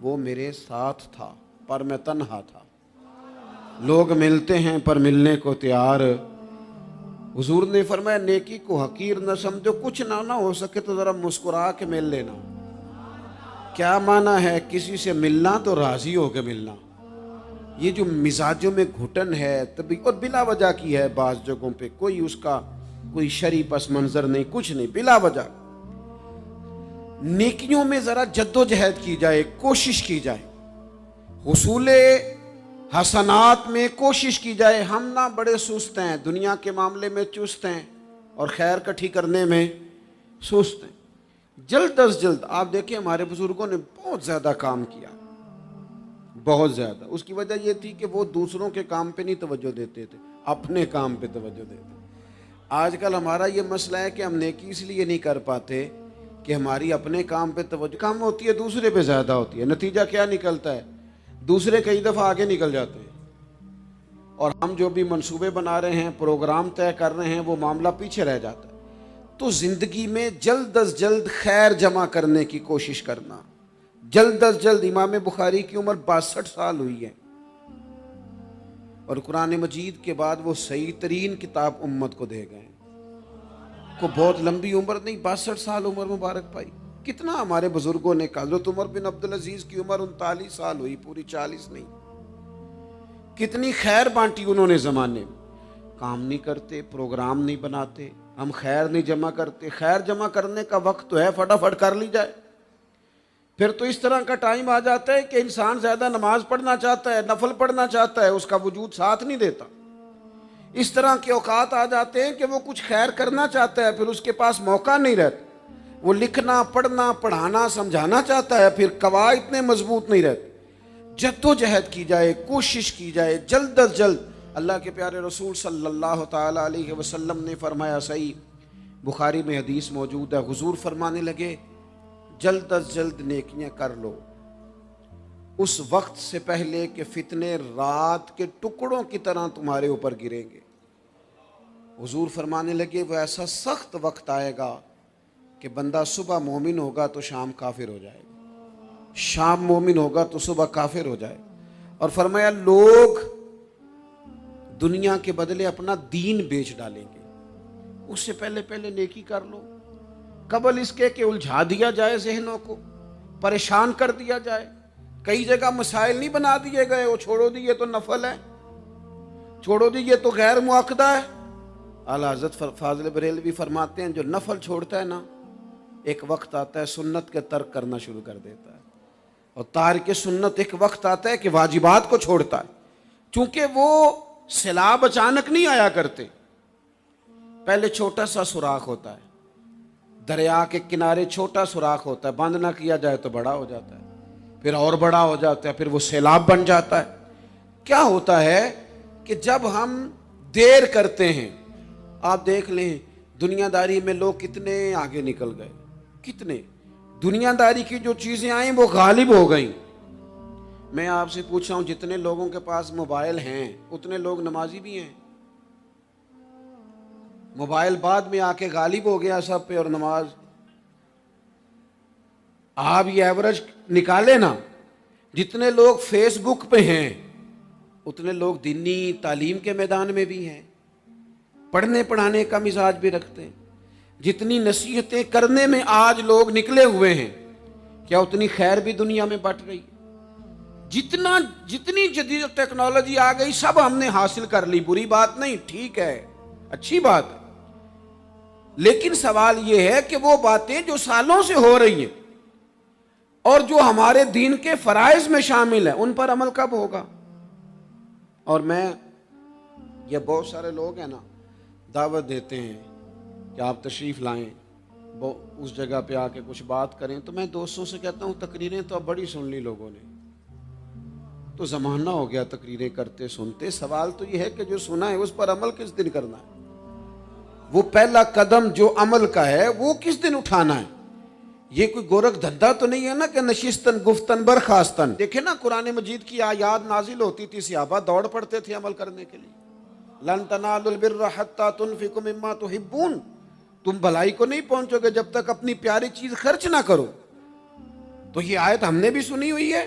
وہ میرے ساتھ تھا پر میں تنہا تھا. لوگ ملتے ہیں پر ملنے کو تیار. حضور نے فرمایا نیکی کو حقیر نہ سمجھو, کچھ نہ ہو سکے تو ذرا مسکرا کے مل لینا. کیا معنی ہے؟ کسی سے ملنا تو راضی ہو کے ملنا. یہ جو مزاجوں میں گھٹن ہے تبھی اور بلا وجہ کی ہے بعض جگہوں پہ, کوئی اس کا کوئی شرعی پس منظر نہیں, کچھ نہیں, بلا وجہ. نیکیوں میں ذرا جد و جہد کی جائے, کوشش کی جائے, حصول حسنات میں کوشش کی جائے. ہم نہ بڑے سست ہیں, دنیا کے معاملے میں چست ہیں اور خیر کٹھی کرنے میں سست ہیں. جلد از جلد آپ دیکھیں ہمارے بزرگوں نے بہت زیادہ کام کیا, بہت زیادہ. اس کی وجہ یہ تھی کہ وہ دوسروں کے کام پہ نہیں توجہ دیتے تھے, اپنے کام پہ توجہ دیتے. آج کل ہمارا یہ مسئلہ ہے کہ ہم نیکی اس لیے نہیں کر پاتے کہ ہماری اپنے کام پہ توجہ کم ہوتی ہے, دوسرے پہ زیادہ ہوتی ہے. نتیجہ کیا نکلتا ہے؟ دوسرے کئی دفعہ آگے نکل جاتے ہیں اور ہم جو بھی منصوبے بنا رہے ہیں, پروگرام طے کر رہے ہیں, وہ معاملہ پیچھے رہ جاتا ہے. تو زندگی میں جلد از جلد خیر جمع کرنے کی کوشش کرنا. جلد از جلد. امام بخاری کی عمر 62 سال ہوئی ہے اور قرآن مجید کے بعد وہ صحیح ترین کتاب امت کو دے گئے. کو بہت لمبی عمر نہیں, 62 سال عمر مبارک پائی. کتنا ہمارے بزرگوں نے کہا. حضرت عمر بن عبدالعزیز کی عمر 39 سال ہوئی, پوری 40 نہیں. کتنی خیر بانٹی انہوں نے زمانے میں. کام نہیں کرتے, پروگرام نہیں بناتے, ہم خیر نہیں جمع کرتے. خیر جمع کرنے کا وقت تو ہے, فٹافٹ کر لی جائے. پھر تو اس طرح کا ٹائم آ جاتا ہے کہ انسان زیادہ نماز پڑھنا چاہتا ہے, نفل پڑھنا چاہتا ہے, اس کا وجود ساتھ نہیں دیتا. اس طرح کے اوقات آ جاتے ہیں کہ وہ کچھ خیر کرنا چاہتا ہے, پھر اس کے پاس موقع نہیں رہتا. وہ لکھنا, پڑھنا, پڑھانا, سمجھانا چاہتا ہے, پھر قواعد اتنے مضبوط نہیں رہتے. جد و جہد کی جائے, کوشش کی جائے, جلد از جلد. اللہ کے پیارے رسول صلی اللہ تعالی علیہ وسلم نے فرمایا, صحیح بخاری میں حدیث موجود ہے, حضور فرمانے لگے جلد از جلد نیکیاں کر لو اس وقت سے پہلے کہ فتنے رات کے ٹکڑوں کی طرح تمہارے اوپر گریں گے. حضور فرمانے لگے وہ ایسا سخت وقت آئے گا کہ بندہ صبح مومن ہوگا تو شام کافر ہو جائے گا, شام مومن ہوگا تو صبح کافر ہو جائے. اور فرمایا لوگ دنیا کے بدلے اپنا دین بیچ ڈالیں گے. اس سے پہلے نیکی کر لو, قبل اس کے کہ الجھا دیا جائے, ذہنوں کو پریشان کر دیا جائے. کئی جگہ مسائل نہیں بنا دیے گئے, وہ چھوڑو دی یہ تو نفل ہے, چھوڑو دی یہ تو غیر معاقدہ ہے. اعلیٰ حضرت فاضل بریلوی فرماتے ہیں جو نفل چھوڑتا ہے نا, ایک وقت آتا ہے سنت کے ترک کرنا شروع کر دیتا ہے, اور تارک سنت ایک وقت آتا ہے کہ واجبات کو چھوڑتا ہے. چونکہ وہ سیلاب اچانک نہیں آیا کرتے, پہلے چھوٹا سا سوراخ ہوتا ہے, دریا کے کنارے چھوٹا سوراخ ہوتا ہے, بند نہ کیا جائے تو بڑا ہو جاتا ہے, پھر اور بڑا ہو جاتا ہے, پھر وہ سیلاب بن جاتا ہے. کیا ہوتا ہے کہ جب ہم دیر کرتے ہیں, آپ دیکھ لیں دنیا داری میں لوگ کتنے آگے نکل گئے, کتنے دنیا داری کی جو چیزیں آئیں وہ غالب ہو گئیں. میں آپ سے پوچھ رہا ہوں جتنے لوگوں کے پاس موبائل ہیں اتنے لوگ نمازی بھی ہیں. موبائل بعد میں آ کے غالب ہو گیا سب پہ, اور نماز آپ یہ ایوریج نکالے نا, جتنے لوگ فیس بک پہ ہیں اتنے لوگ دینی تعلیم کے میدان میں بھی ہیں, پڑھنے پڑھانے کا مزاج بھی رکھتے ہیں. جتنی نصیحتیں کرنے میں آج لوگ نکلے ہوئے ہیں, کیا اتنی خیر بھی دنیا میں بٹ رہی؟ جتنی جدید ٹیکنالوجی آ گئی سب ہم نے حاصل کر لی, بری بات نہیں, ٹھیک ہے, اچھی بات ہے. لیکن سوال یہ ہے کہ وہ باتیں جو سالوں سے ہو رہی ہیں اور جو ہمارے دین کے فرائض میں شامل ہیں ان پر عمل کب ہوگا؟ اور میں یہ بہت سارے لوگ ہیں نا دعوت دیتے ہیں کہ آپ تشریف لائیں, اس جگہ پہ آ کے کچھ بات کریں, تو میں دوستوں سے کہتا ہوں تقریریں تو اب بڑی سن لی لوگوں نے, تو زمانہ ہو گیا تقریریں کرتے سنتے. سوال تو یہ ہے کہ جو سنا ہے اس پر عمل کس دن کرنا ہے؟ وہ پہلا قدم جو عمل کا ہے وہ کس دن اٹھانا ہے؟ یہ کوئی گورکھ دھندا تو نہیں ہے نا کہ نشستن گفتن برخاستن. دیکھیں نا قرآن مجید کی آیات نازل ہوتی تھی, صحابہ دوڑ پڑتے تھے عمل کرنے کے لیے. لن تنالوا البر حتى تنفقوا مما تحبون, تم بھلائی کو نہیں پہنچو گے جب تک اپنی پیاری چیز خرچ نہ کرو. تو یہ آیت ہم نے بھی سنی ہوئی ہے.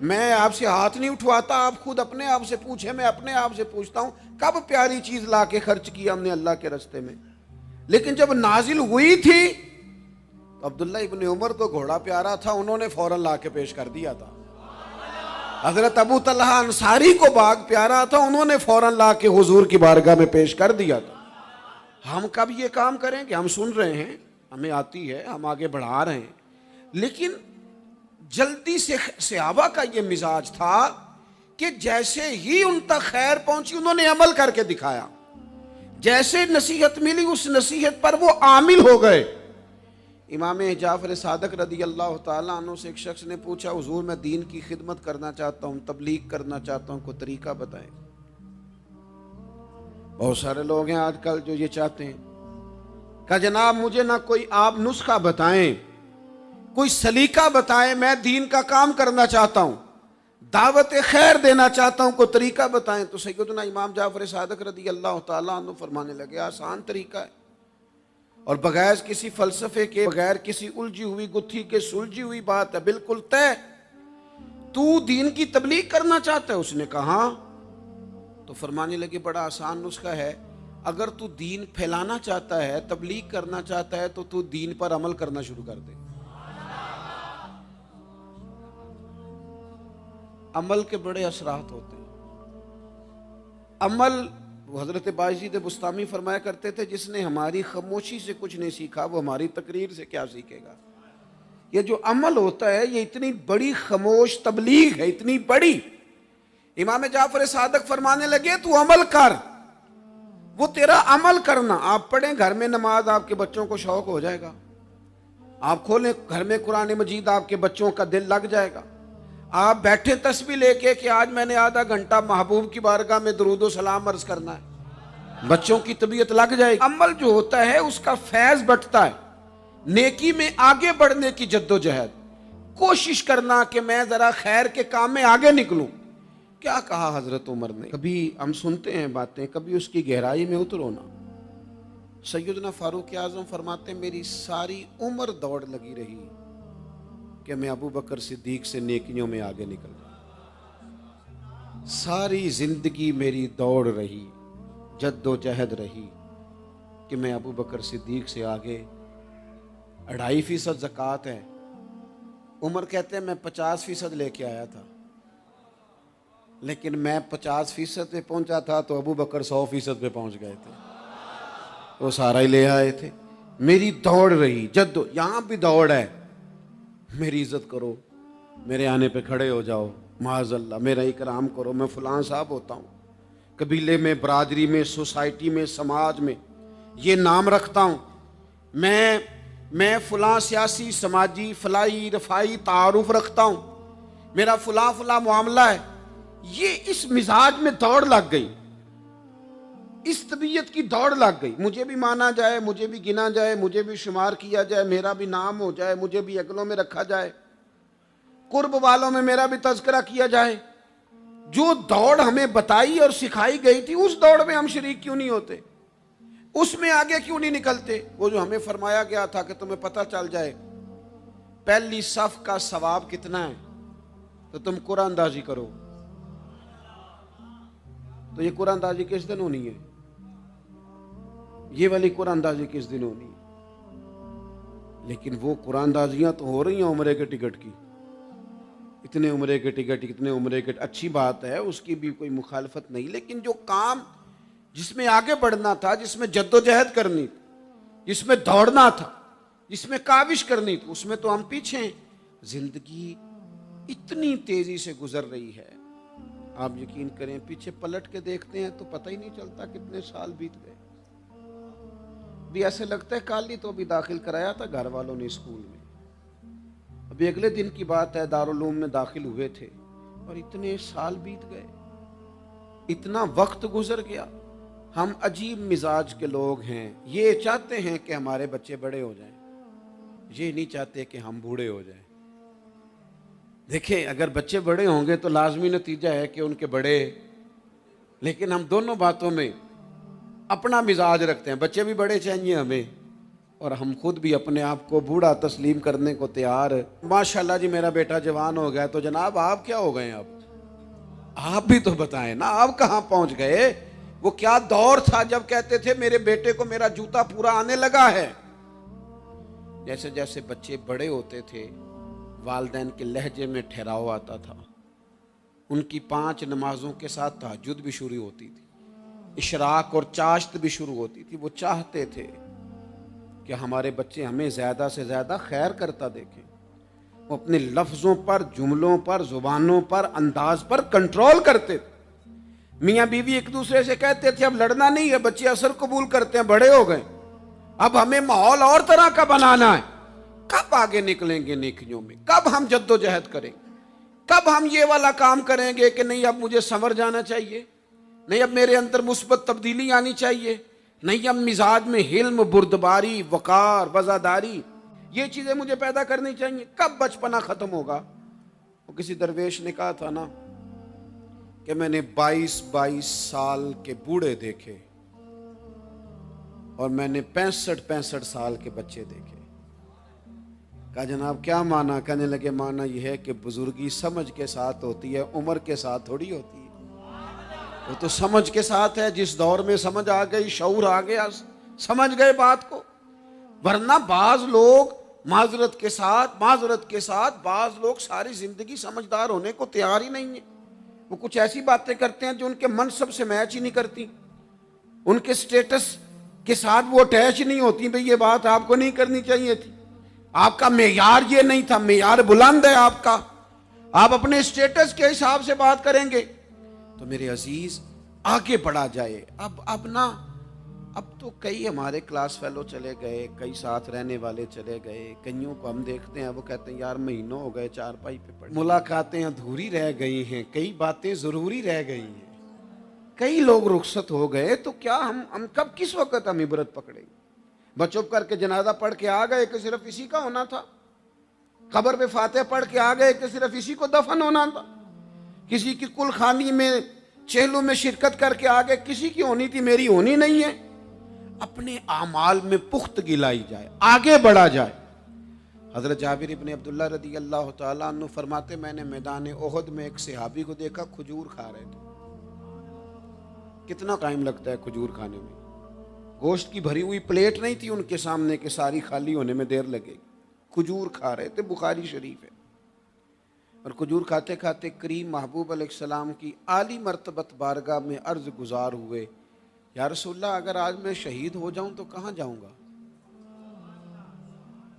میں آپ سے ہاتھ نہیں اٹھواتا, آپ خود اپنے آپ سے پوچھیں, میں اپنے آپ سے پوچھتا ہوں کب پیاری چیز لا کے خرچ کیا ہم نے اللہ کے راستے میں. لیکن جب نازل ہوئی تھی تو عبداللہ ابن عمر کو گھوڑا پیارا تھا, انہوں نے فوراً لا کے پیش کر دیا تھا. حضرت ابو طلحہ انصاری کو باغ پیارا تھا, انہوں نے فوراً لا کے حضور کی بارگاہ میں پیش کر دیا تھا. ہم کب یہ کام کریں کہ ہم سن رہے ہیں, ہمیں آتی ہے, ہم آگے بڑھا رہے ہیں, لیکن جلدی سے صحابہ کا یہ مزاج تھا کہ جیسے ہی ان تک خیر پہنچی انہوں نے عمل کر کے دکھایا. جیسے نصیحت ملی اس نصیحت پر وہ عامل ہو گئے. امام جعفر صادق رضی اللہ تعالیٰ عنہ سے ایک شخص نے پوچھا, حضور میں دین کی خدمت کرنا چاہتا ہوں, تبلیغ کرنا چاہتا ہوں, کوئی طریقہ بتائیں. بہت سارے لوگ ہیں آج کل جو یہ چاہتے ہیں. کہا جناب مجھے نہ کوئی آپ نسخہ بتائیں, کوئی سلیقہ بتائیں, میں دین کا کام کرنا چاہتا ہوں, دعوت خیر دینا چاہتا ہوں, کوئی طریقہ بتائیں. تو سیدنا امام جعفر صادق رضی اللہ تعالیٰ عنہ فرمانے لگے, آسان طریقہ ہے اور بغیر کسی فلسفے کے, بغیر کسی الجھی ہوئی گتھی کے سلجھی ہوئی بات ہے, بالکل طے. تو دین کی تبلیغ کرنا چاہتا ہے؟ اس نے کہا. تو فرمانے لگے بڑا آسان نسخہ ہے, اگر تو دین پھیلانا چاہتا ہے, تبلیغ کرنا چاہتا ہے, تو دین پر عمل کرنا شروع کر دے. عمل کے بڑے اثرات ہوتے ہیں. عمل, حضرت باجید بستامی فرمایا کرتے تھے, جس نے ہماری خاموشی سے کچھ نہیں سیکھا وہ ہماری تقریر سے کیا سیکھے گا. یہ جو عمل ہوتا ہے یہ اتنی بڑی خاموش تبلیغ ہے, اتنی بڑی. امام جعفر صادق فرمانے لگے تو عمل کر, وہ تیرا عمل کرنا. آپ پڑھیں گھر میں نماز, آپ کے بچوں کو شوق ہو جائے گا. آپ کھولیں گھر میں قرآن مجید, آپ کے بچوں کا دل لگ جائے گا. آپ بیٹھے تسبیح لے کے کہ آج میں نے آدھا گھنٹہ محبوب کی بارگاہ میں درود و سلام عرض کرنا ہے, بچوں کی طبیعت لگ جائے گی. عمل جو ہوتا ہے اس کا فیض بٹتا ہے. نیکی میں آگے بڑھنے کی جد و جہد, کوشش کرنا کہ میں ذرا خیر کے کام میں آگے نکلوں. کیا کہا حضرت عمر نے؟ کبھی ہم سنتے ہیں باتیں, کبھی اس کی گہرائی میں اترو نا. سیدنا فاروق اعظم فرماتے ہیں میری ساری عمر دوڑ لگی رہی کہ میں ابو بکر صدیق سے نیکیوں میں آگے نکل جاؤں. ساری زندگی میری دوڑ رہی, جد و جہد رہی کہ میں ابو بکر صدیق سے آگے. 2.5% زکوٰۃ ہے. عمر کہتے ہیں میں 50% لے کے آیا تھا, لیکن میں 50% پہ پہنچا تھا تو ابو بکر 100% پہ پہنچ گئے تھے, وہ سارا ہی لے آئے تھے. میری دوڑ رہی, یہاں بھی دوڑ ہے. میری عزت کرو, میرے آنے پہ کھڑے ہو جاؤ, معاذ اللہ میرا اکرام کرو, میں فلاں صاحب ہوتا ہوں, قبیلے میں, برادری میں, سوسائٹی میں, سماج میں یہ نام رکھتا ہوں, میں فلاں سیاسی, سماجی, فلائی, رفائی تعارف رکھتا ہوں, میرا فلاں معاملہ ہے. یہ اس مزاج میں دوڑ لگ گئی, اس طبیعت کی دوڑ لگ گئی. مجھے بھی مانا جائے, مجھے بھی گنا جائے, مجھے بھی شمار کیا جائے, میرا بھی نام ہو جائے, مجھے بھی اگلوں میں رکھا جائے, قرب والوں میں میرا بھی تذکرہ کیا جائے. جو دوڑ ہمیں بتائی اور سکھائی گئی تھی اس دوڑ میں ہم شریک کیوں نہیں ہوتے, اس میں آگے کیوں نہیں نکلتے. وہ جو ہمیں فرمایا گیا تھا کہ تمہیں پتہ چل جائے پہلی صف کا ثواب کتنا ہے تو تم قرآن اندازی کرو. تو یہ قرآن اندازی کس دن ہونی ہے؟ یہ والی قرآن اندازی کس دن ہونی ہے؟ لیکن وہ قرآن اندازیاں تو ہو رہی ہیں عمرے کے ٹکٹ کی. اتنے عمرے کے ٹکٹ, اتنے عمرے کے, اچھی بات ہے, اس کی بھی کوئی مخالفت نہیں. لیکن جو کام جس میں آگے بڑھنا تھا, جس میں جد و جہد کرنی تھی, جس میں دوڑنا تھا, جس میں کاوش کرنی تھی, اس میں تو ہم پیچھے ہیں. زندگی اتنی تیزی سے گزر رہی ہے, آپ یقین کریں پیچھے پلٹ کے دیکھتے ہیں تو پتہ ہی نہیں چلتا کتنے سال بیت گئے. بھی ایسے لگتا ہے کل ہی تو ابھی داخل کرایا تھا گھر والوں نے اسکول میں, ابھی اگلے دن کی بات ہے دارالعلوم میں داخل ہوئے تھے اور اتنے سال بیت گئے, اتنا وقت گزر گیا. ہم عجیب مزاج کے لوگ ہیں, یہ چاہتے ہیں کہ ہمارے بچے بڑے ہو جائیں, یہ نہیں چاہتے کہ ہم بوڑھے ہو جائیں. دیکھیں اگر بچے بڑے ہوں گے تو لازمی نتیجہ ہے کہ ان کے بڑے, لیکن ہم دونوں باتوں میں اپنا مزاج رکھتے ہیں. بچے بھی بڑے چاہیے ہمیں, اور ہم خود بھی اپنے آپ کو بوڑھا تسلیم کرنے کو تیار ہے۔ ماشاءاللہ جی میرا بیٹا جوان ہو گیا، تو جناب آپ کیا ہو گئے؟ اب آپ بھی تو بتائیں نا، آپ کہاں پہنچ گئے؟ وہ کیا دور تھا جب کہتے تھے میرے بیٹے کو میرا جوتا پورا آنے لگا ہے۔ جیسے جیسے بچے بڑے ہوتے تھے، والدین کے لہجے میں ٹھہراؤ آتا تھا، ان کی 5 نمازوں کے ساتھ تہجد بھی شروع ہوتی تھی، اشراق اور چاشت بھی شروع ہوتی تھی۔ وہ چاہتے تھے کہ ہمارے بچے ہمیں زیادہ سے زیادہ خیر کرتا دیکھیں۔ وہ اپنے لفظوں پر، جملوں پر، زبانوں پر، انداز پر کنٹرول کرتے تھے۔ میاں بیوی ایک دوسرے سے کہتے تھے اب لڑنا نہیں ہے، بچے اثر قبول کرتے ہیں، بڑے ہو گئے، اب ہمیں ماحول اور طرح کا بنانا ہے۔ کب آگے نکلیں گے نیکیوں میں؟ کب ہم جد و جہد کریں گے؟ کب ہم یہ والا کام کریں گے کہ نہیں اب مجھے سنور جانا چاہیے، نہیں اب میرے اندر مثبت تبدیلی آنی چاہیے، نہیں اب مزاج میں حلم، بردباری، وقار، وزاداری، یہ چیزیں مجھے پیدا کرنی چاہیے؟ کب بچپنا ختم ہوگا؟ وہ کسی درویش نے کہا تھا نا کہ میں نے 22 سال کے بوڑھے دیکھے اور میں نے 65 سال کے بچے دیکھے۔ کہا جناب کیا معنی؟ کہنے لگے معنی یہ ہے کہ بزرگی سمجھ کے ساتھ ہوتی ہے، عمر کے ساتھ تھوڑی ہوتی ہے۔ وہ تو سمجھ کے ساتھ ہے، جس دور میں سمجھ آ گئی، شعور آ گیا، سمجھ گئے بات کو۔ ورنہ بعض لوگ معذرت کے ساتھ بعض لوگ ساری زندگی سمجھدار ہونے کو تیار ہی نہیں ہیں۔ وہ کچھ ایسی باتیں کرتے ہیں جو ان کے منصب سے میچ ہی نہیں کرتی، ان کے سٹیٹس کے ساتھ وہ اٹیچ نہیں ہوتی۔ بھئی یہ بات آپ کو نہیں کرنی چاہیے تھی، آپ کا معیار یہ نہیں تھا، معیار بلند ہے آپ کا، آپ اپنے سٹیٹس کے حساب سے بات کریں گے۔ تو میرے عزیز آگے بڑھا جائے۔ اب تو کئی ہمارے کلاس فیلو چلے گئے، کئی ساتھ رہنے والے چلے گئے، کئیوں کو ہم دیکھتے ہیں وہ کہتے ہیں یار مہینوں ہو گئے چارپائی پہ پڑے، ملاقاتیں ادھوری رہ گئی ہیں، کئی باتیں ضروری رہ گئی ہیں، کئی لوگ رخصت ہو گئے، تو کیا ہم کب کس وقت ہم عبرت پکڑیں گے؟ بس چپ کر کے جنازہ پڑھ کے آ گئے کہ صرف اسی کا ہونا تھا، قبر پہ فاتحہ پڑھ کے آ گئے کہ صرف اسی کو دفن ہونا تھا، کسی کی کل خانی میں چہلوں میں شرکت کر کے آ گئے، کسی کی ہونی تھی میری ہونی نہیں ہے۔ اپنے اعمال میں پختگی لائی جائے، آگے بڑھا جائے۔ حضرت جابر ابن عبداللہ رضی اللہ تعالیٰ عنہ فرماتے میں نے میدان احد میں ایک صحابی کو دیکھا، کھجور کھا رہے تھے۔ کتنا ٹائم لگتا ہے کھجور کھانے میں؟ گوشت کی بھری ہوئی پلیٹ نہیں تھی ان کے سامنے کہ ساری خالی ہونے میں دیر لگے گی، کھجور کھا رہے تھے، بخاری شریف ہے۔ اور کھجور کھاتے کھاتے کریم محبوب علیہ السلام کی عالی مرتبت بارگاہ میں عرض گزار ہوئے، یا رسول اللہ اگر آج میں شہید ہو جاؤں تو کہاں جاؤں گا؟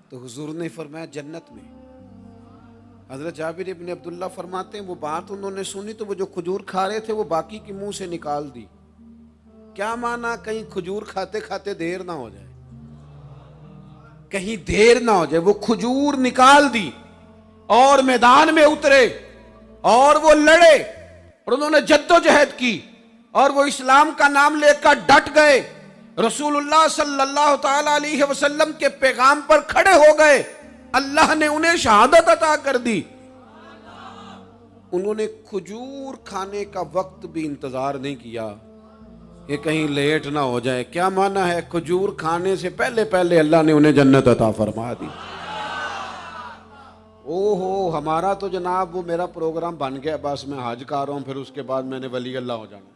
تو حضور نے فرمایا جنت میں۔ حضرت جابر ابن عبداللہ فرماتے ہیں وہ بات انہوں نے سنی تو وہ جو کھجور کھا رہے تھے وہ باقی کی منہ سے نکال دی۔ کیا معنی؟ کہیں کھجور کھاتے کھاتے دیر نہ ہو جائے، کہیں دیر نہ ہو جائے۔ وہ کھجور نکال دی اور میدان میں اترے اور وہ لڑے اور انہوں نے جد و جہد کی اور وہ اسلام کا نام لے کر ڈٹ گئے، رسول اللہ صلی اللہ تعالی علیہ وسلم کے پیغام پر کھڑے ہو گئے، اللہ نے انہیں شہادت عطا کر دی۔ انہوں نے کھجور کھانے کا وقت بھی انتظار نہیں کیا کہ کہیں لیٹ نہ ہو جائے۔ کیا معنی ہے؟ کھجور کھانے سے پہلے پہلے اللہ نے انہیں جنت عطا فرما دی۔ اوہو، ہمارا تو جناب وہ میرا پروگرام بن گیا، بس میں حج کر رہا ہوں، پھر اس کے بعد میں نے ولی اللہ ہو جانا،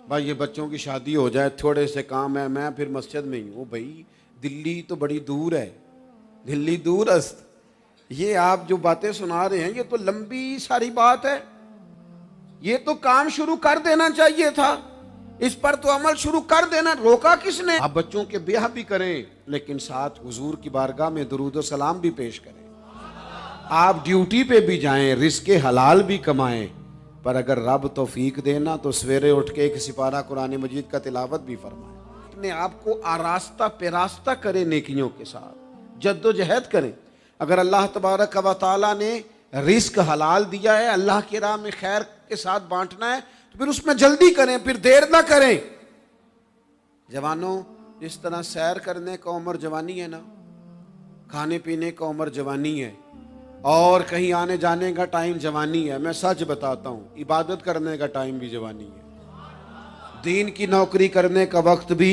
بھائی یہ بچوں کی شادی ہو جائے، تھوڑے سے کام ہے، میں پھر مسجد میں ہی ہوں۔ بھائی دلی تو بڑی دور ہے، دلی دور است، یہ آپ جو باتیں سنا رہے ہیں یہ تو لمبی ساری بات ہے، یہ تو کام شروع کر دینا چاہیے تھا، اس پر تو عمل شروع کر دینا، روکا کس نے؟ آپ بچوں کے بیاہ بھی کریں لیکن ساتھ حضور کی بارگاہ میں درود و سلام بھی پیش کریں، آپ ڈیوٹی پہ بھی جائیں، رزق حلال بھی کمائیں، پر اگر رب توفیق دینا تو سویرے اٹھ کے ایک سپارہ قرآن مجید کا تلاوت بھی فرمائیں، اپنے آپ کو آراستہ پیراستہ کریں، نیکیوں کے ساتھ جد و جہد کریں۔ اگر اللہ تبارک و تعالیٰ نے رزق حلال دیا ہے، اللہ کی راہ میں خیر کے ساتھ بانٹنا ہے تو پھر اس میں جلدی کریں، پھر دیر نہ کریں۔ جوانوں، جس طرح سیر کرنے کا عمر جوانی ہے نا، کھانے پینے کا عمر جوانی ہے، اور کہیں آنے جانے کا ٹائم جوانی ہے، میں سچ بتاتا ہوں عبادت کرنے کا ٹائم بھی جوانی ہے، دین کی نوکری کرنے کا وقت بھی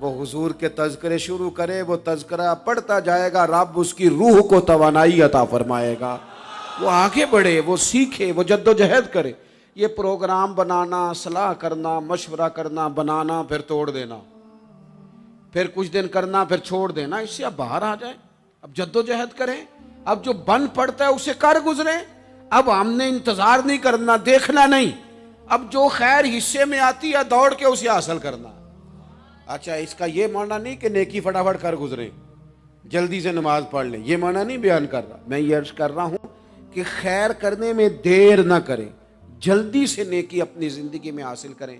وہ حضور کے تذکرے شروع کرے، وہ تذکرہ پڑھتا جائے گا، رب اس کی روح کو توانائی عطا فرمائے گا، وہ آگے بڑھے، وہ سیکھے، وہ جد و جہد کرے۔ یہ پروگرام بنانا، صلاح کرنا، مشورہ کرنا، بنانا، پھر توڑ دینا، پھر کچھ دن کرنا، پھر چھوڑ دینا، اس سے اب باہر آ جائیں، اب جد و جہد کریں، اب جو بن پڑتا ہے اسے کر گزریں۔ اب ہم نے انتظار نہیں کرنا، دیکھنا نہیں، اب جو خیر حصے میں آتی ہے دوڑ کے اسے حاصل کرنا۔ اچھا، اس کا یہ معنی نہیں کہ نیکی فٹافٹ کر گزریں، جلدی سے نماز پڑھ لیں، یہ معنی نہیں بیان کر رہا۔ میں یہ عرض کر رہا ہوں کہ خیر کرنے میں دیر نہ کریں، جلدی سے نیکی اپنی زندگی میں حاصل کریں۔